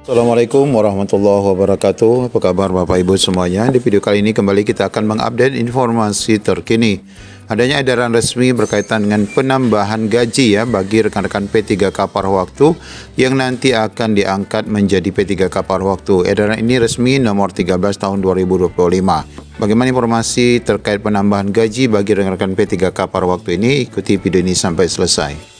Assalamualaikum warahmatullahi wabarakatuh. Apa kabar Bapak Ibu semuanya? Di video kali ini kembali kita akan mengupdate informasi terkini. Adanya edaran resmi berkaitan dengan penambahan gaji bagi rekan-rekan P3K paruh waktu yang nanti akan diangkat menjadi P3K paruh waktu. Edaran ini resmi nomor 13 tahun 2025. Bagaimana informasi terkait penambahan gaji bagi rekan-rekan P3K paruh waktu ini? Ikuti video ini sampai selesai.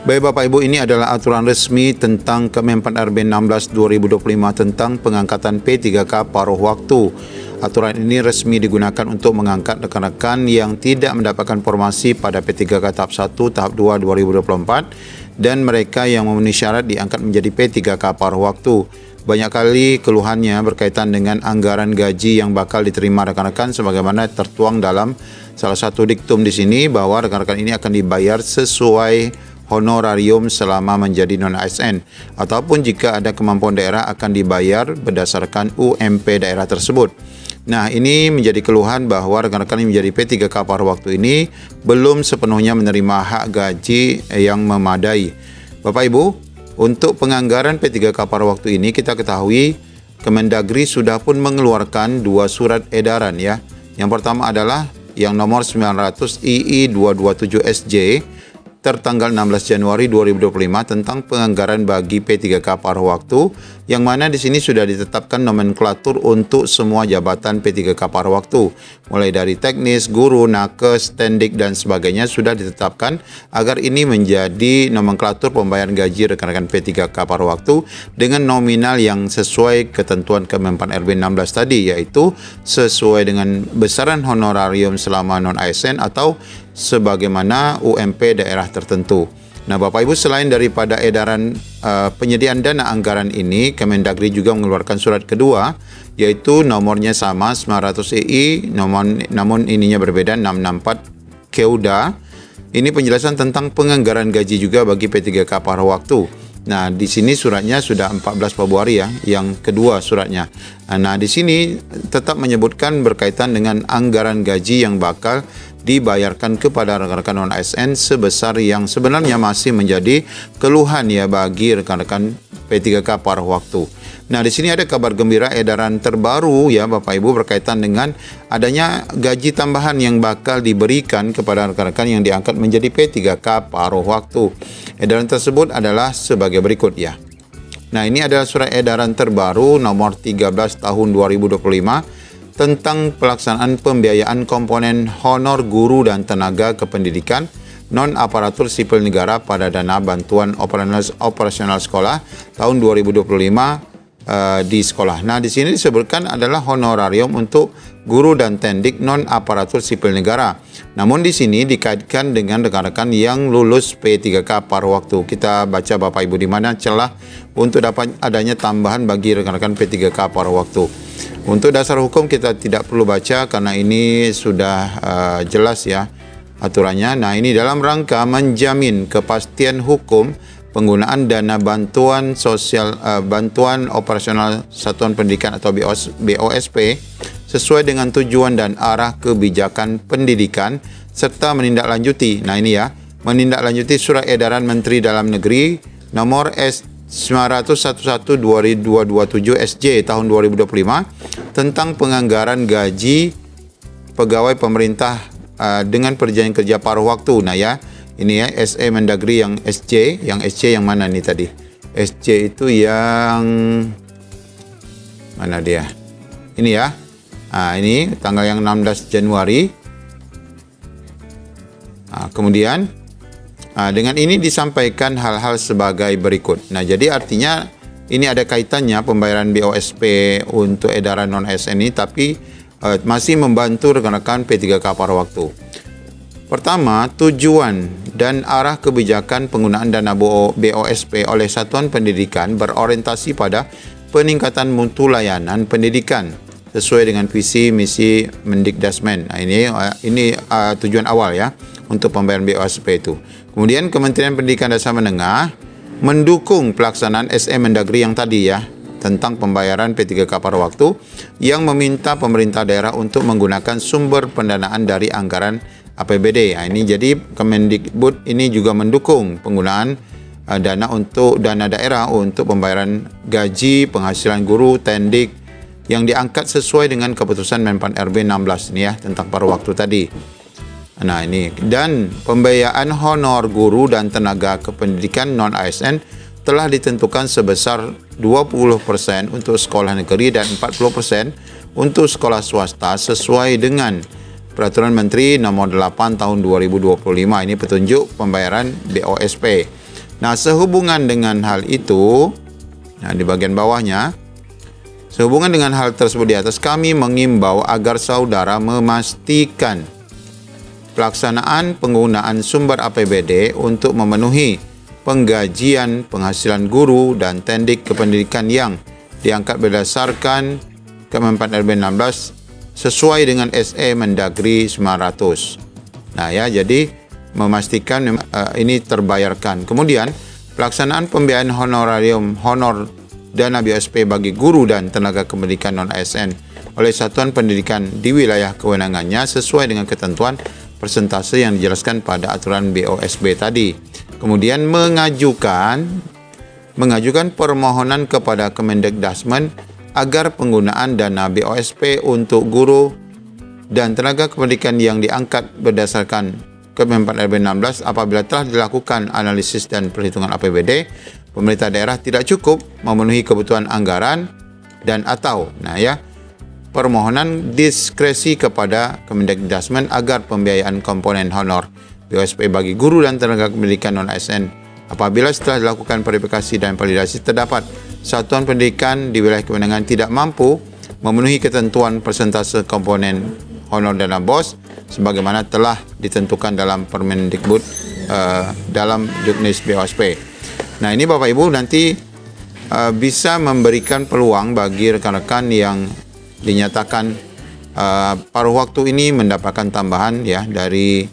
Baik Bapak Ibu, ini adalah aturan resmi tentang Kemenpan RB 16 2025 tentang pengangkatan P3K paruh waktu. Aturan ini resmi digunakan untuk mengangkat rekan-rekan yang tidak mendapatkan formasi pada P3K tahap 1, tahap 2 2024 dan mereka yang memenuhi syarat diangkat menjadi P3K paruh waktu. Banyak kali keluhannya berkaitan dengan anggaran gaji yang bakal diterima rekan-rekan sebagaimana tertuang dalam salah satu diktum di sini bahwa rekan-rekan ini akan dibayar sesuai honorarium selama menjadi non-ASN ataupun jika ada kemampuan daerah akan dibayar berdasarkan UMP daerah tersebut. Nah, ini menjadi keluhan bahwa rekan-rekan yang menjadi P3K paruh waktu ini belum sepenuhnya menerima hak gaji yang memadai. Bapak Ibu, untuk penganggaran P3K paruh waktu ini kita ketahui Kemendagri sudah pun mengeluarkan dua surat edaran ya. Yang pertama adalah yang nomor 900 II 227 SJ tertanggal 16 Januari 2025 tentang penganggaran bagi P3K paruh waktu yang mana di sini sudah ditetapkan nomenklatur untuk semua jabatan P3K paruh waktu mulai dari teknis, guru, nakes, tendik dan sebagainya sudah ditetapkan agar ini menjadi nomenklatur pembayaran gaji rekan-rekan P3K paruh waktu dengan nominal yang sesuai ketentuan Kemenpan RB 16 tadi, yaitu sesuai dengan besaran honorarium selama non-ASN atau sebagaimana UMP daerah tertentu. Nah, Bapak Ibu, selain daripada edaran penyediaan dana anggaran ini, Kemendagri juga mengeluarkan surat kedua, yaitu nomornya sama 900 EI, namun ininya berbeda 664 KEUDA. Ini penjelasan tentang penganggaran gaji juga bagi P3K paruh waktu. Nah, di sini suratnya sudah 14 Februari ya, yang kedua suratnya. Nah, di sini tetap menyebutkan berkaitan dengan anggaran gaji yang bakal dibayarkan kepada rekan-rekan non-ASN sebesar yang sebenarnya masih menjadi keluhan ya bagi rekan-rekan P3K paruh waktu. Nah, di sini ada kabar gembira edaran terbaru ya Bapak Ibu berkaitan dengan adanya gaji tambahan yang bakal diberikan kepada rekan-rekan yang diangkat menjadi P3K paruh waktu. Edaran tersebut adalah sebagai berikut ya. Nah, ini adalah surat edaran terbaru nomor 13 tahun 2025 tentang pelaksanaan pembiayaan komponen honor guru dan tenaga kependidikan non-aparatur sipil negara pada dana bantuan operasional sekolah tahun 2025 di sekolah. Nah, di sini disebutkan adalah honorarium untuk guru dan tendik non-aparatur sipil negara. Namun di sini dikaitkan dengan rekan-rekan yang lulus P3K paruh waktu. Kita baca Bapak Ibu di mana celah untuk dapat adanya tambahan bagi rekan-rekan P3K paruh waktu. Untuk dasar hukum kita tidak perlu baca karena ini sudah jelas ya aturannya. Nah, ini dalam rangka menjamin kepastian hukum penggunaan dana bantuan sosial bantuan operasional satuan pendidikan atau BOSP sesuai dengan tujuan dan arah kebijakan pendidikan serta menindaklanjuti. Nah, ini ya, menindaklanjuti surat edaran Menteri Dalam Negeri nomor 911/2027 SJ tahun 2025 tentang penganggaran gaji pegawai pemerintah dengan perjanjian kerja paruh waktu. Nah ya, ini ya SE Mendagri yang SJ, yang mana nih tadi? SJ itu yang mana dia? Ini ya. Nah, ini tanggal yang 16 Januari. Nah, kemudian dengan ini disampaikan hal-hal sebagai berikut. Nah, jadi artinya ini ada kaitannya pembayaran BOSP untuk edaran non-ASN ini, tapi masih membantu rekan-rekan P3K paruh waktu. Pertama, tujuan dan arah kebijakan penggunaan dana BOSP oleh satuan pendidikan berorientasi pada peningkatan mutu layanan pendidikan sesuai dengan visi misi Mendikdasmen. Nah, ini tujuan awal ya untuk pembayaran BOSP itu. Kemudian Kementerian Pendidikan Dasar Menengah mendukung pelaksanaan SE Mendagri yang tadi ya tentang pembayaran P3K paruh waktu yang meminta pemerintah daerah untuk menggunakan sumber pendanaan dari anggaran APBD. Ini jadi Kemendikbud ini juga mendukung penggunaan dana daerah untuk pembayaran gaji, penghasilan guru, tendik yang diangkat sesuai dengan keputusan Menpan RB 16 ini ya tentang paruh waktu tadi. Nah ini, dan pembiayaan honor guru dan tenaga kependidikan non-ASN telah ditentukan sebesar 20% untuk sekolah negeri dan 40% untuk sekolah swasta sesuai dengan Peraturan Menteri Nomor 8 Tahun 2025. Ini petunjuk pembayaran BOSP. Nah, sehubungan dengan hal itu, nah di bagian bawahnya, sehubungan dengan hal tersebut di atas, kami mengimbau agar saudara memastikan pelaksanaan penggunaan sumber APBD untuk memenuhi penggajian penghasilan guru dan tendik kependidikan yang diangkat berdasarkan Kemenpan RB 16 sesuai dengan SE Mendagri 900. Nah ya, jadi memastikan ini terbayarkan. Kemudian pelaksanaan pembiayaan honor dana BOSP bagi guru dan tenaga kependidikan non-ASN oleh satuan pendidikan di wilayah kewenangannya sesuai dengan ketentuan persentase yang dijelaskan pada aturan BOSP tadi. Kemudian mengajukan permohonan kepada Kemendikdasmen agar penggunaan dana BOSP untuk guru dan tenaga kependidikan yang diangkat berdasarkan Kemenpan RB 16 apabila telah dilakukan analisis dan perhitungan APBD, pemerintah daerah tidak cukup memenuhi kebutuhan anggaran dan atau permohonan diskresi kepada Kemendikdasmen agar pembiayaan komponen honor BOSP bagi guru dan tenaga pendidikan non-ASN apabila setelah dilakukan verifikasi dan validasi terdapat satuan pendidikan di wilayah kewenangan tidak mampu memenuhi ketentuan persentase komponen honor dana BOS sebagaimana telah ditentukan dalam Permendikbud dalam Juknis BOSP. Nah, ini Bapak Ibu nanti bisa memberikan peluang bagi rekan-rekan yang dinyatakan paruh waktu ini mendapatkan tambahan ya dari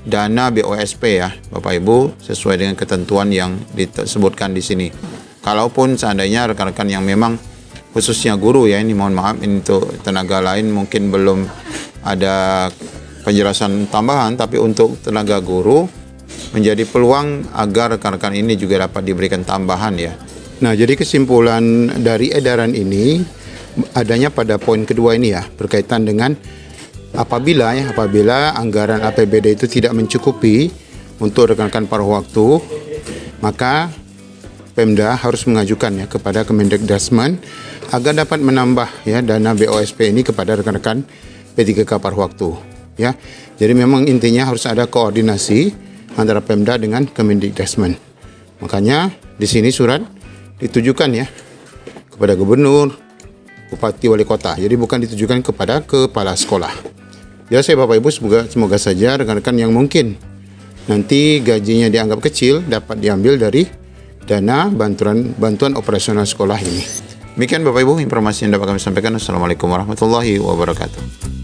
dana BOSP ya Bapak Ibu sesuai dengan ketentuan yang disebutkan di sini. Kalaupun seandainya rekan-rekan yang memang khususnya guru ya, ini mohon maaf, ini untuk tenaga lain mungkin belum ada penjelasan tambahan, tapi untuk tenaga guru menjadi peluang agar rekan-rekan ini juga dapat diberikan tambahan ya. Nah, jadi kesimpulan dari edaran ini adanya pada poin kedua ini ya, berkaitan dengan apabila anggaran APBD itu tidak mencukupi untuk rekan-rekan paruh waktu, maka Pemda harus mengajukan ya kepada Kemendikdasmen agar dapat menambah ya dana BOSP ini kepada rekan-rekan P3K paruh waktu ya. Jadi memang intinya harus ada koordinasi antara Pemda dengan Kemendikdasmen. Makanya di sini surat ditujukan ya kepada gubernur, bupati, wali kota. Jadi bukan ditujukan kepada kepala sekolah. Ya, saya Bapak Ibu semoga saja rekan-rekan yang mungkin nanti gajinya dianggap kecil dapat diambil dari dana bantuan operasional sekolah ini. Demikian Bapak Ibu informasi yang dapat kami sampaikan. Assalamualaikum warahmatullahi wabarakatuh.